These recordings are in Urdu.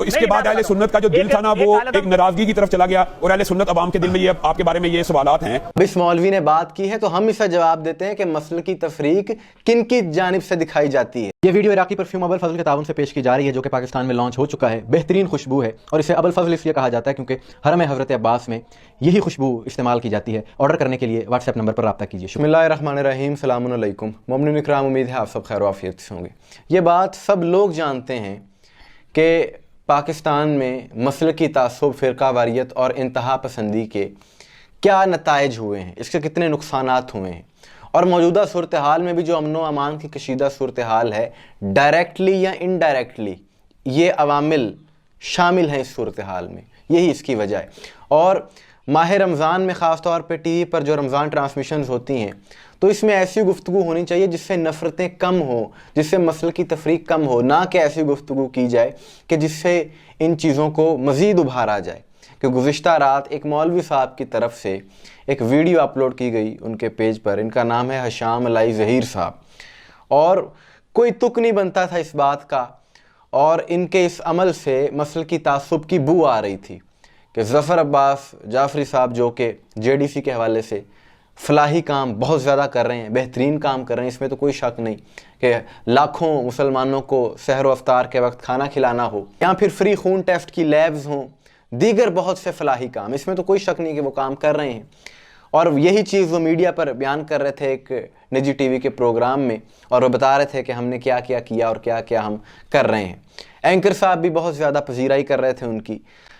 تو اس کے بعد اہل سنت کا جو دل تھا نا وہ ایک ناراضگی کی طرف چلا گیا اور اہل سنت عوام کے دل میں یہ آپ کے بارے میں یہ سوالات ہیں۔ اس مولوی نے بات کی ہے تو ہم اسے جواب دیتے ہیں کہ مسلک کی تفریق کن کی جانب سے دکھائی جاتی ہے۔ یہ ویڈیو عراقی پرفیوم ابو الفضل کے تعاون سے پیش کی جا رہی ہے جو کہ پاکستان میں لانچ ہو چکا ہے۔ بہترین خوشبو ہے اور اسے ابو الفضل اس لیے کہا جاتا ہے کیونکہ حرم حضرت عباس میں یہی خوشبو استعمال کی جاتی ہے۔ آرڈر کرنے کے لیے واٹس ایپ نمبر پر رابطہ کیجیے۔ بسم اللہ الرحمن الرحیم، السلام علیکم مومنین اکرام، امید ہے آپ سب خیر و عافیت سے ہوں گے۔ یہ بات سب لوگ جانتے ہیں کہ پاکستان میں مسلکی تعصب، فرقہ واریت اور انتہا پسندی کے کیا نتائج ہوئے ہیں، اس کے کتنے نقصانات ہوئے ہیں، اور موجودہ صورتحال میں بھی جو امن و امان کی کشیدہ صورتحال ہے، ڈائریکٹلی یا انڈائریکٹلی یہ عوامل شامل ہیں اس صورتحال میں، یہی اس کی وجہ ہے۔ اور ماہ رمضان میں خاص طور پہ ٹی وی پر جو رمضان ٹرانسمیشنز ہوتی ہیں تو اس میں ایسی گفتگو ہونی چاہیے جس سے نفرتیں کم ہوں، جس سے مسلک کی تفریق کم ہو، نہ کہ ایسی گفتگو کی جائے کہ جس سے ان چیزوں کو مزید ابھارا جائے۔ کہ گزشتہ رات ایک مولوی صاحب کی طرف سے ایک ویڈیو اپلوڈ کی گئی ان کے پیج پر، ان کا نام ہے حشام علائی ظہیر صاحب، اور کوئی تک نہیں بنتا تھا اس بات کا، اور ان کے اس عمل سے مسلکی تعصب کی بو آ رہی تھی کہ ظفر عباس جعفری صاحب جو کہ جے ڈی سی کے حوالے سے فلاحی کام بہت زیادہ کر رہے ہیں، بہترین کام کر رہے ہیں، اس میں تو کوئی شک نہیں کہ لاکھوں مسلمانوں کو سحر و افطار کے وقت کھانا کھلانا ہو، یا پھر فری خون ٹیسٹ کی لیبز ہوں، دیگر بہت سے فلاحی کام، اس میں تو کوئی شک نہیں کہ وہ کام کر رہے ہیں۔ اور یہی چیز وہ میڈیا پر بیان کر رہے تھے ایک نجی ٹی وی کے پروگرام میں، اور وہ بتا رہے تھے کہ ہم نے کیا کیا کیا اور کیا کیا ہم کر رہے ہیں۔ اینکر صاحب بھی بہت زیادہ پذیرائی کر رہے تھے ان کی،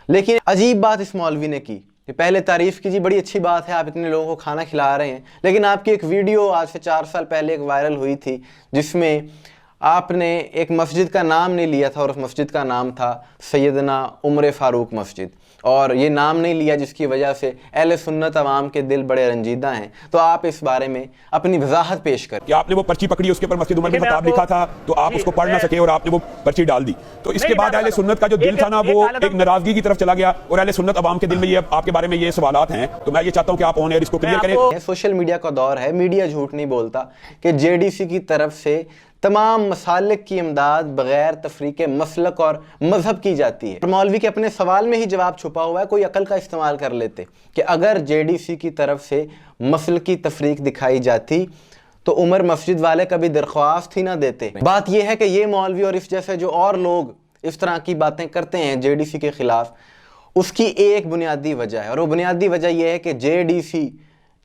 لیکن عجیب بات اس مولوی نے کی کہ پہلے تعریف کیجیے، بڑی اچھی بات ہے آپ اتنے لوگوں کو کھانا کھلا رہے ہیں، لیکن آپ کی ایک ویڈیو آج سے 4 سال پہلے ایک وائرل ہوئی تھی جس میں آپ نے ایک مسجد کا نام نہیں لیا تھا، اور اس مسجد کا نام تھا سیدنا عمر فاروق مسجد، اور یہ نام نہیں لیا جس کی وجہ سے اہل سنت عوام کے دل بڑے رنجیدہ ہیں۔ تو آپ اس بارے میں اپنی وضاحت پیش کریں کہ آپ نے وہ پرچی پکڑی، اس کے پر مسجد عمر بن خطاب لکھا تھا تو آپ اس کو پڑھ نہ سکے اور آپ نے وہ پرچی ڈال دی، تو اس کے بعد اہل سنت کا جو دل تھا نا وہ ایک ناراضگی کی طرف چلا گیا اور اہل سنت عوام کے دل میں یہ آپ کے بارے میں یہ سوالات ہیں۔ تو میں یہ چاہتا ہوں کہ آپ آن ایئر اس کو کلیئر کریں۔ سوشل میڈیا کا دور ہے، میڈیا جھوٹ نہیں بولتا کہ جے ڈی سی کی طرف سے تمام مسالک کی امداد بغیر تفریق مسلک اور مذہب کی جاتی ہے۔ مولوی کے اپنے سوال میں ہی جواب چھپا ہوا ہے، کوئی عقل کا استعمال کر لیتے کہ اگر جے ڈی سی کی طرف سے مسلک کی تفریق دکھائی جاتی تو عمر مسجد والے کبھی درخواست ہی نہ دیتے۔ بات یہ ہے کہ یہ مولوی اور اس جیسے جو اور لوگ اس طرح کی باتیں کرتے ہیں جے ڈی سی کے خلاف، اس کی ایک بنیادی وجہ ہے، اور وہ بنیادی وجہ یہ ہے کہ J D C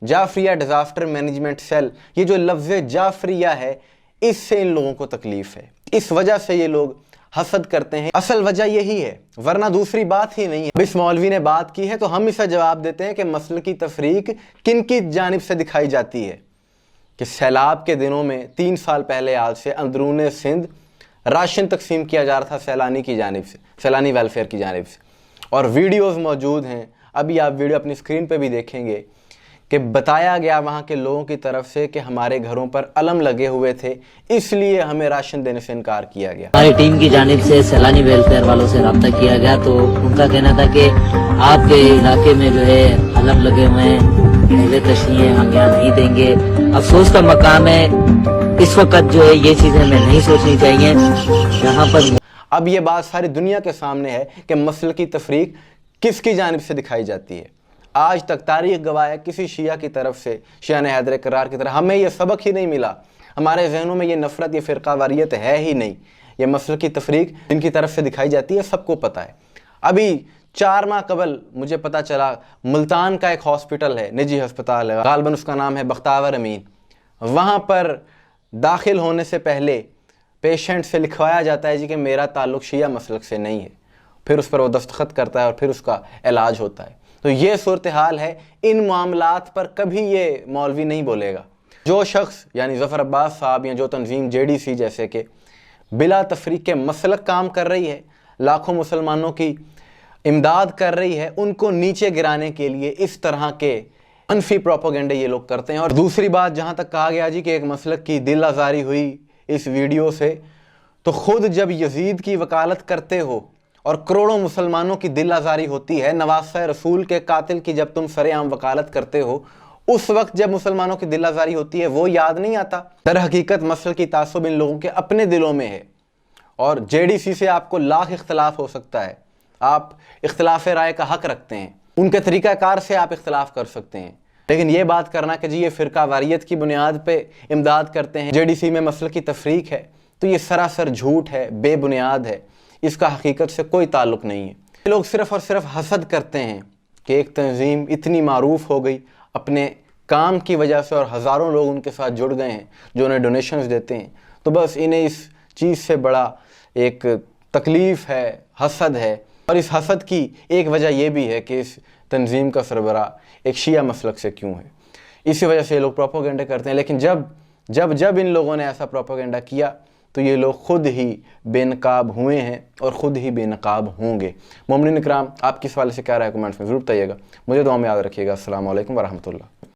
Jafaria disaster management cell, یہ جو لفظ جعفریہ ہے اس سے ان لوگوں کو تکلیف ہے، اس وجہ سے یہ لوگ حسد کرتے ہیں، اصل وجہ یہی ہے ورنہ دوسری بات ہی نہیں ہے۔ اس مولوی نے بات کی ہے تو ہم اسے جواب دیتے ہیں کہ مسلکی تفریق کن کی جانب سے دکھائی جاتی ہے۔ کہ سیلاب کے دنوں میں 3 سال پہلے آج سے اندرون سندھ راشن تقسیم کیا جا رہا تھا سیلانی کی جانب سے، سیلانی ویلفیئر کی جانب سے، اور ویڈیوز موجود ہیں، ابھی آپ ویڈیو اپنی اسکرین پہ بھی دیکھیں گے کہ بتایا گیا وہاں کے لوگوں کی طرف سے کہ ہمارے گھروں پر علم لگے ہوئے تھے اس لیے ہمیں راشن دینے سے انکار کیا گیا۔ ہماری ٹیم کی جانب سے سیلانی ویلفیئر والوں سے رابطہ کیا گیا تو ان کا کہنا تھا کہ آپ کے علاقے میں جو ہے علم لگے ہوئے ہیں، پہلے تشریح ہم یہاں نہیں دیں گے۔ افسوس کا مقام ہے اس وقت جو ہے یہ چیزیں ہمیں نہیں سوچنی چاہیے جہاں پر۔ اب یہ بات ساری دنیا کے سامنے ہے کہ مسلکی تفریق کس کی جانب سے دکھائی جاتی ہے۔ آج تک تاریخ گواہ ہے کسی شیعہ کی طرف سے، شیعہ حیدر کرار کی طرف ہمیں یہ سبق ہی نہیں ملا، ہمارے ذہنوں میں یہ نفرت، یہ فرقہ واریت ہے ہی نہیں۔ یہ مسلکی تفریق جن کی طرف سے دکھائی جاتی ہے سب کو پتہ ہے۔ ابھی 4 ماہ قبل مجھے پتہ چلا ملتان کا ایک ہاسپٹل ہے، نجی ہسپتال ہے، غالباً اس کا نام ہے بختاور امین، وہاں پر داخل ہونے سے پہلے پیشنٹ سے لکھوایا جاتا ہے جی کہ میرا تعلق شیعہ مسلک سے نہیں ہے، پھر اس پر وہ دستخط کرتا ہے اور پھر اس کا علاج ہوتا ہے۔ تو یہ صورتحال ہے، ان معاملات پر کبھی یہ مولوی نہیں بولے گا۔ جو شخص یعنی ظفر عباس صاحب یا جو تنظیم جے ڈی سی جیسے کہ بلا تفریق مسلک کام کر رہی ہے، لاکھوں مسلمانوں کی امداد کر رہی ہے، ان کو نیچے گرانے کے لیے اس طرح کے منفی پروپیگنڈے یہ لوگ کرتے ہیں۔ اور دوسری بات جہاں تک کہا گیا جی کہ ایک مسلک کی دل آزاری ہوئی اس ویڈیو سے، تو خود جب یزید کی وکالت کرتے ہو اور کروڑوں مسلمانوں کی دل آزاری ہوتی ہے، نواسہ رسول کے قاتل کی جب تم سر عام وکالت کرتے ہو، اس وقت جب مسلمانوں کی دل آزاری ہوتی ہے وہ یاد نہیں آتا؟ در حقیقت مسلکی تعصب ان لوگوں کے اپنے دلوں میں ہے، اور JDC سے آپ کو لاکھ اختلاف ہو سکتا ہے، آپ اختلاف رائے کا حق رکھتے ہیں، ان کے طریقہ کار سے آپ اختلاف کر سکتے ہیں، لیکن یہ بات کرنا کہ جی یہ فرقہ واریت کی بنیاد پہ امداد کرتے ہیں، JDC میں مسلکی تفریق ہے، تو یہ سراسر جھوٹ ہے، بے بنیاد ہے، اس کا حقیقت سے کوئی تعلق نہیں ہے۔ یہ لوگ صرف اور صرف حسد کرتے ہیں کہ ایک تنظیم اتنی معروف ہو گئی اپنے کام کی وجہ سے، اور ہزاروں لوگ ان کے ساتھ جڑ گئے ہیں جو انہیں ڈونیشنز دیتے ہیں، تو بس انہیں اس چیز سے بڑا ایک تکلیف ہے، حسد ہے۔ اور اس حسد کی ایک وجہ یہ بھی ہے کہ اس تنظیم کا سربراہ ایک شیعہ مسلک سے کیوں ہے، اسی وجہ سے یہ لوگ پروپیگنڈا کرتے ہیں۔ لیکن جب ان لوگوں نے ایسا پروپیگنڈا کیا تو یہ لوگ خود ہی بے نقاب ہوئے ہیں اور خود ہی بے نقاب ہوں گے۔ مومنین اکرام، آپ کس حوالے سے کیا رائے کمنٹس میں ضرور بتائیے گا، مجھے دعا میں یاد رکھیے گا۔ السلام علیکم ورحمۃ اللہ۔